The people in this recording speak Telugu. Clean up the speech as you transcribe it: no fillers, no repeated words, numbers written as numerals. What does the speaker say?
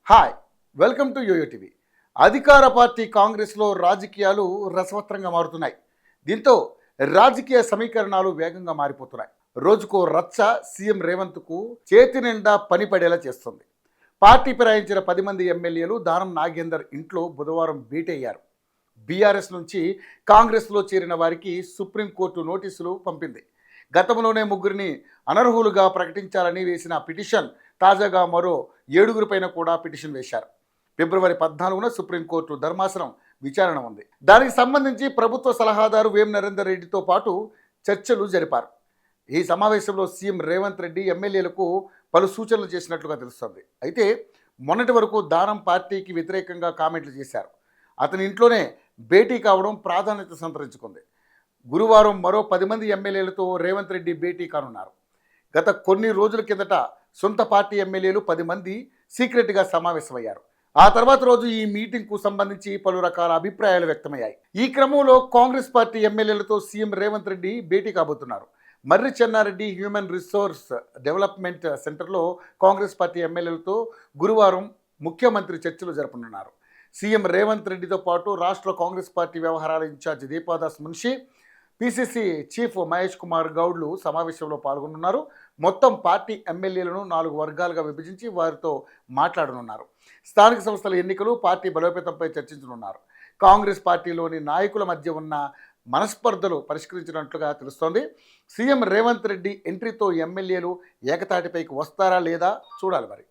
Hi, welcome to YoYo TV. అధికార పార్టీ కాంగ్రెస్లో రాజకీయాలు రసవత్రంగా మారుతున్నాయి. దీంతో రాజకీయ సమీకరణాలు వేగంగా మారిపోతున్నాయి. రోజుకో రచ్చ సీఎం రేవంత్కు చేతి నిండా పని పడేలా చేస్తుంది. పార్టీ ఫిరాయించిన 10 మంది ఎమ్మెల్యేలు దానం నాగేందర్ ఇంట్లో బుధవారం భేటయ్యారు. బీఆర్ఎస్ నుంచి కాంగ్రెస్లో చేరిన వారికి సుప్రీంకోర్టు నోటీసులు పంపింది. గతంలోనే ముగ్గురిని అనర్హులుగా ప్రకటించాలని వేసిన పిటిషన్ తాజాగా మరో 7గురిపైన కూడా పిటిషన్ వేశారు. ఫిబ్రవరి 14న సుప్రీంకోర్టు ధర్మాసనం విచారణ ఉంది. దానికి సంబంధించి ప్రభుత్వ సలహాదారు వేం నరేందర్ రెడ్డితో పాటు చర్చలు జరిపారు. ఈ సమావేశంలో సీఎం రేవంత్ రెడ్డి ఎమ్మెల్యేలకు పలు సూచనలు చేసినట్లుగా తెలుస్తోంది. అయితే మొన్నటి వరకు దానం పార్టీకి వ్యతిరేకంగా కామెంట్లు చేశారు. అతని ఇంట్లోనే భేటీ కావడం ప్రాధాన్యత సంతరించుకుంది. గురువారం మరో 10 మంది ఎమ్మెల్యేలతో రేవంత్ రెడ్డి భేటీ కానున్నారు. గత కొన్ని రోజుల కిందట సొంత పార్టీ ఎమ్మెల్యేలు 10 మంది సీక్రెట్గా సమావేశమయ్యారు. ఆ తర్వాత రోజు ఈ మీటింగ్కు సంబంధించి పలు రకాల అభిప్రాయాలు వ్యక్తమయ్యాయి. ఈ క్రమంలో కాంగ్రెస్ పార్టీ ఎమ్మెల్యేలతో సీఎం రేవంత్ రెడ్డి భేటీ కాబోతున్నారు. మర్రి చెన్నారెడ్డి హ్యూమన్ రిసోర్స్ డెవలప్మెంట్ సెంటర్లో కాంగ్రెస్ పార్టీ ఎమ్మెల్యేలతో గురువారం ముఖ్యమంత్రి చర్చలు జరపనున్నారు. సీఎం రేవంత్ రెడ్డితో పాటు రాష్ట్ర కాంగ్రెస్ పార్టీ వ్యవహారాల in-charge Deepadas Munshi, PCC chief Mahesh Kumar గౌడ్లు సమావేశంలో పాల్గొనున్నారు. మొత్తం పార్టీ ఎమ్మెల్యేలను 4 వర్గాలుగా విభజించి వారితో మాట్లాడనున్నారు. స్థానిక సంస్థల ఎన్నికలు, పార్టీ బలోపేతంపై చర్చించనున్నారు. కాంగ్రెస్ పార్టీలోని నాయకుల మధ్య ఉన్న మనస్పర్ధలు పరిష్కరించినట్లుగా తెలుస్తోంది. సీఎం రేవంత్ రెడ్డి ఎంట్రీతో ఎమ్మెల్యేలు ఏకతాటిపైకి వస్తారా లేదా చూడాలి మరి.